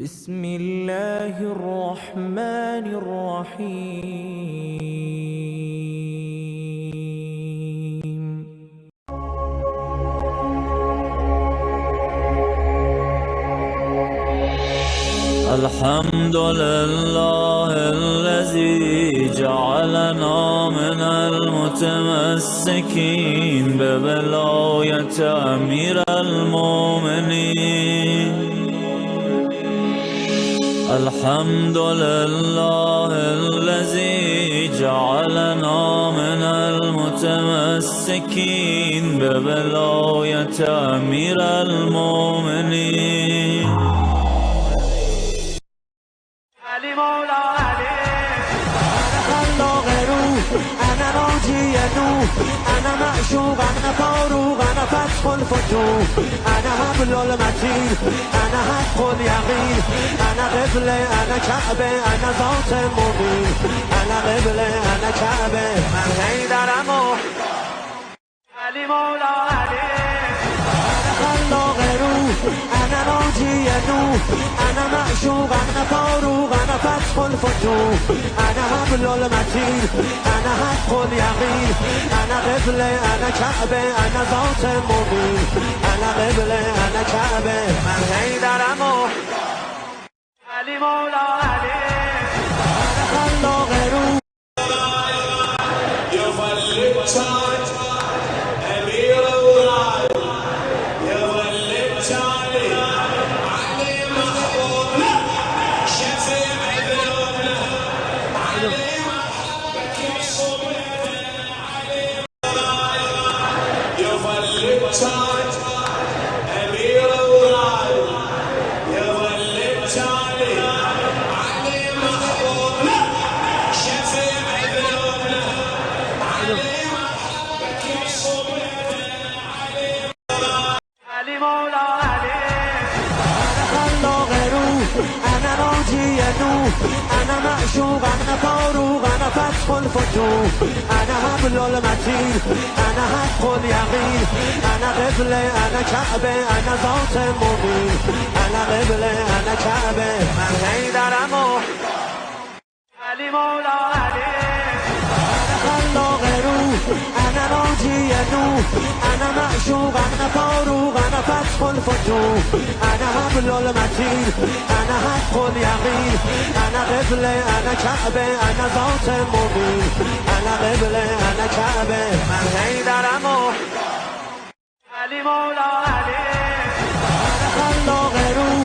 بسم الله الرحمن الرحيم. الحمد لله الذي جعلنا من المتمسكين بولاية أمير المؤمنين. الحمد لله الذي جعلنا من المتمسكين بولاية أمير المؤمنين. علی مولا علی خلاق روح انا راجی نور انا معشوق انا فاروق انا فتح الفتوح انا حبل المتين انا حق اليقين انا قبله انا كعبه انا ذات مبين انا قبله انا كعبه من حیدرم علی مولا علی خلاق روح انا راجی نور انا معشوق انا فاروق انا فتح الفتوح انا حبل المتين انا حق اليقين انا قبله انا كعبه انا ذات مبين انا قبله انا كعبه من حیدرم علی مولا علی خلاق روح علی مولا علی خلاق روح انا راجی نور انا معشوق انا فاروق انا فتح الفتوح انا حبل المتين انا حق اليقين انا قبله انا كعبه انا ذات مبين انا قبله انا كعبه من حیدرم علی مولا علی خلاق روح انا راجی نور انا معشوق انا فاروق انا فتح الفتوح انا حبل المتين انا حق اليقين انا قبله انا كعبه انا ذات مبين انا قبله انا كعبه من حیدرم علی مولا علی خلاق روح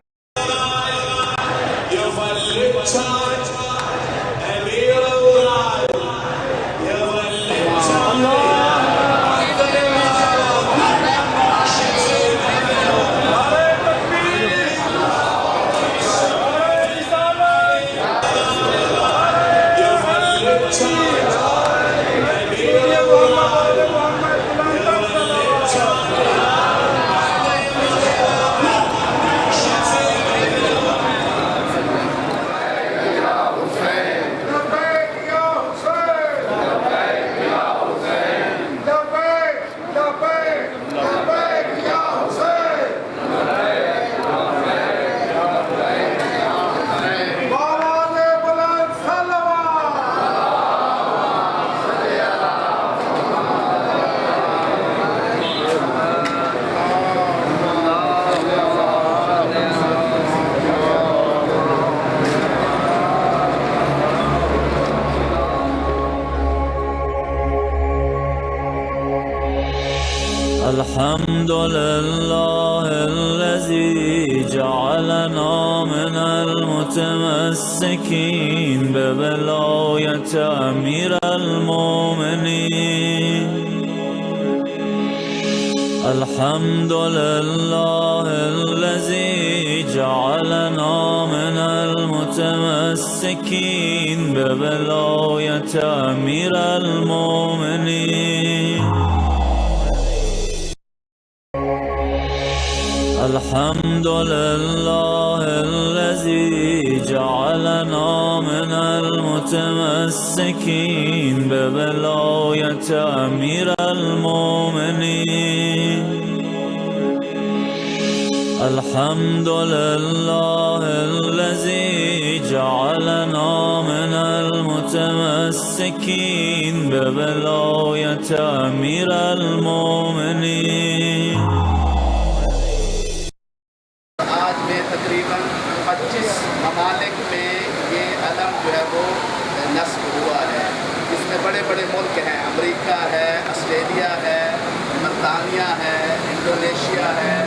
الحمد لله الذي جعلنا من المتمسكين بولاية أمير المؤمنين. الحمد لله الذي جعلنا من المتمسكين بولاية أمير المؤمنين. الحمد لله الذي جعلنا من المتمسكين بولاية أمير المؤمنين. الحمد لله متمسكين بولاية أمير المؤمنين. آج میں تقریباً 25 ممالک میں یہ علم جو ہے وہ نصب ہوا ہے. اس میں بڑے بڑے ملک ہیں، امریکہ ہے، آسٹریلیا ہے، برطانیہ ہے، انڈونیشیا ہے،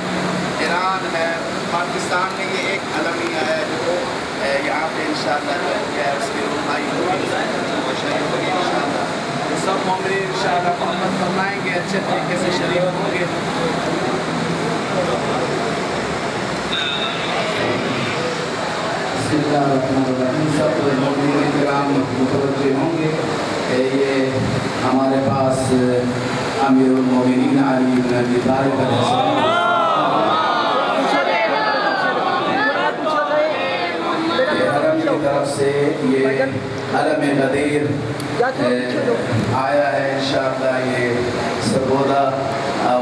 ایران ہے. پاکستان میں یہ ایک علمیہ ہے جو یہاں پہ انشاءاللہ جو ہے اس کی رونمائی ہوگی، انشاءاللہ. سب مومنین انشاءاللہ محمد فرمائیں گے، اچھے طریقے سے شریک ہوں گے. بسم اللہ الرحمن الرحیم. سب مومنین کرام متوجہ ہوں گے کہ یہ ہمارے پاس امیر المومنین علی بن ابی طالب علیہ السلام حرم کی طرف سے یہ علم غدیر آیا ہے. انشاءاللہ یہ سرگودا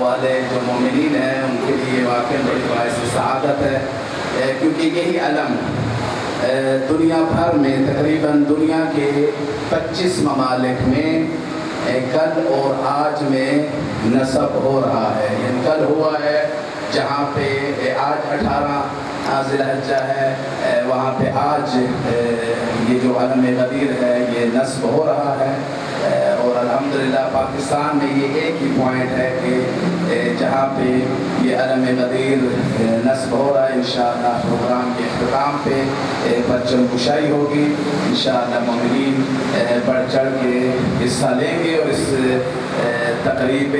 والے جو مومنین ہیں ان کے لیے واقعی بڑی باعث سعادت ہے، کیونکہ یہی علم دنیا بھر میں تقریباً دنیا کے 25 ممالک میں کل اور آج میں نصب ہو رہا ہے. یعنی کل ہوا ہے جہاں پہ آج 18 ذی الحجہ ہے، وہاں پہ آج یہ جو علم غدیر ہے یہ نصب ہو رہا ہے. اور الحمدللہ پاکستان میں یہ ایک ہی پوائنٹ ہے کہ جہاں پہ یہ علم غدیر نصب ہو رہا ہے. انشاءاللہ پروگرام کے اختتام پہ پرچم کشائی ہوگی. انشاءاللہ مومنین بڑھ چڑھ کے حصہ لیں گے اور اس تقریب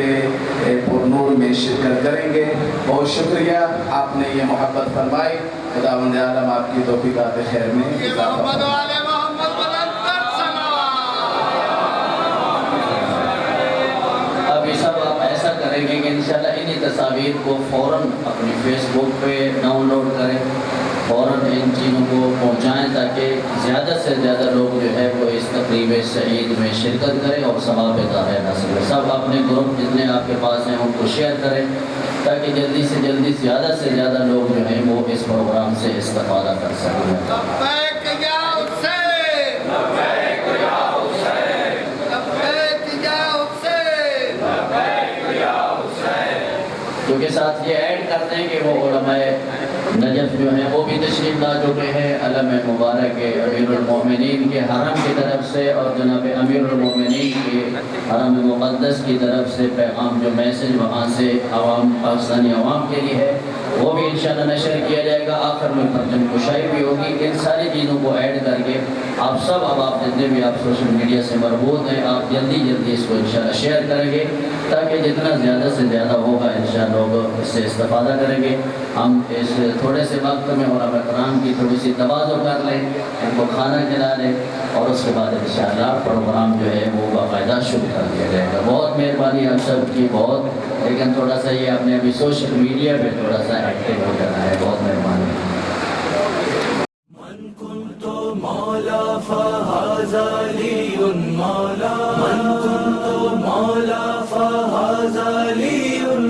پر نور میں شرکت کریں گے. بہت شکریہ، آپ نے یہ محبت فرمائی. خداوند عالم آپ کی توفیقات خیر میں کہ انشاءاللہ انہی تصاویر کو فوراً اپنی فیس بک پہ ڈاؤن لوڈ کریں، فوراً ان چیزوں کو پہنچائیں تاکہ زیادہ سے زیادہ لوگ جو ہے وہ اس تقریب سعید میں شرکت کریں اور ثواب ظاہر حاصل کریں. سب اپنے گروپ جتنے آپ کے پاس ہیں ان کو شیئر کریں تاکہ جلدی سے جلدی زیادہ سے زیادہ لوگ جو ہیں وہ اس پروگرام سے استفادہ کر سکیں. کیونکہ ساتھ یہ ایڈ کرتے ہیں کہ وہ علماء نجف جو ہیں وہ بھی تشریف لا چکے ہیں. علم مبارک امیر المومنین کے حرم کی طرف سے اور جناب امیر المومنین کے حرم مقدس کی طرف سے پیغام جو میسج وہاں سے عوام پاکستانی عوام کے لیے ہے وہ بھی انشاءاللہ نشر کیا جائے گا. آخر میں پرچم کشائی بھی ہوگی. ان ساری چیزوں کو ایڈ کر کے آپ سب آپ جتنے بھی آپ سوشل میڈیا سے مربوط ہیں آپ جلدی اس کو انشاءاللہ شیئر کریں گے تاکہ جتنا زیادہ سے زیادہ ہوگا انشاءاللہ لوگ اس سے استفادہ کریں گے. ہم اس تھوڑے سے وقت میں علماء کرام کی تھوڑی سی تواضع کر لیں، ان کو کھانا کھلا لیں اور اس کے بعد انشاءاللہ پروگرام جو ہے وہ باقاعدہ شروع کر دیا جائے گا. بہت مہربانی آپ سب کی بہت، لیکن تھوڑا سا یہ اپنے ابھی سوشل میڈیا پہ تھوڑا سا ایکٹیو ہو جانا ہے. بہت مہربانی. من كنت مولا فهذا لي مولا، من كنت مولا فهذا لي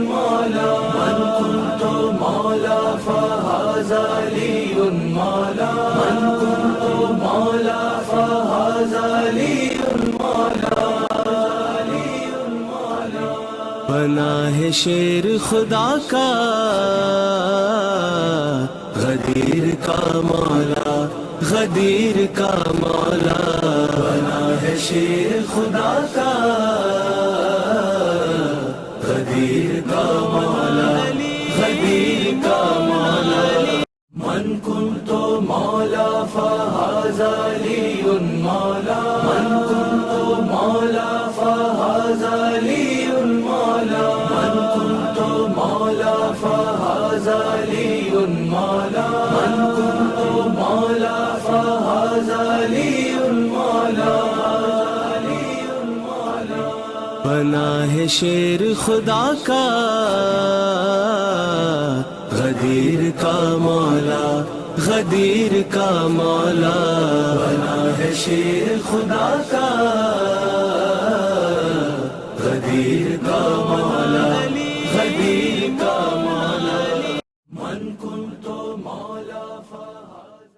مولا، من كنت مولا فهذا لي مولا، من كنت مولا فهذا لي مولا. بنا ہے شیر خدا کا غدیر کا مولا، غدیر کا مولا. بنا ہے شیر خدا کا غدیر کا مولا، غدیر کا مولا. من كنت مولا فهذا لي مولا، من كنت مولا فهذا لي مولا، من كنت مولا فهذا لي مولا، من كنت مولا فهذا لي مولا. بنا ہے شیر خدا کا غدیر کا مولا، غدیر کا مولا. بنا ہے شیر خدا کا غدیر کا مولا،